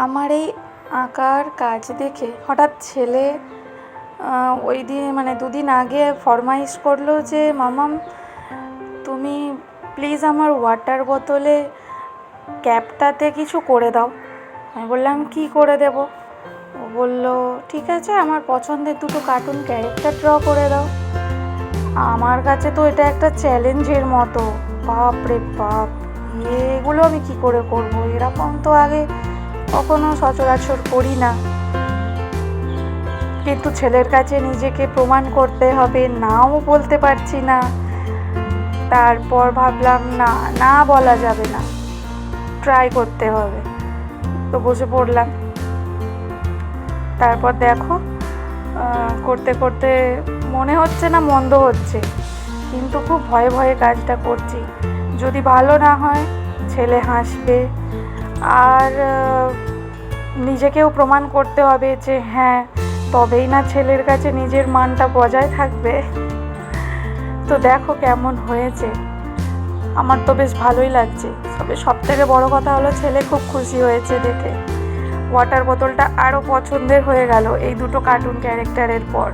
আমার এই আঁকার কাজ দেখে হঠাৎ ছেলে ওই দিন মানে দুদিন আগে ফরমাইশ করলো যে মামাম তুমি প্লিজ আমার ওয়াটার বোতলে ক্যাপটাতে কিছু করে দাও। আমি বললাম কী করে দেব? ও বললো ঠিক আছে আমার পছন্দের দুটো কার্টুন ক্যারেক্টার ড্র করে দাও। আমার কাছে তো এটা একটা চ্যালেঞ্জের মতো, বাপ রে বাপ, এগুলো আমি কী করে করবো? এরকম তো আগে কখনো সচরাচর করি না, কিন্তু ছেলের কাছে নিজেকে প্রমাণ করতে হবে, নাও বলতে পারছি না। তারপর ভাবলাম না না বলা যাবে না, ট্রাই করতে হবে, তো বসে পড়লাম। তারপর দেখো করতে করতে মনে হচ্ছে না মন্দ হচ্ছে, কিন্তু খুব ভয়ে ভয়ে কাজটা করছি। যদি ভালো না হয় ছেলে হাসবে, আর নিজেকেও প্রমাণ করতে হবে যে হ্যাঁ, তবেই না ছেলের কাছে নিজের মানটা বজায় থাকবে। তো দেখো কেমন হয়েছে, আমার তো বেশ ভালোই লাগছে। তবে সবথেকে বড় কথা হলো ছেলে খুব খুশি হয়েছে দেখে। ওয়াটার বোতলটা আরও পছন্দের হয়ে গেল এই দুটো কার্টুন ক্যারেক্টারের পর।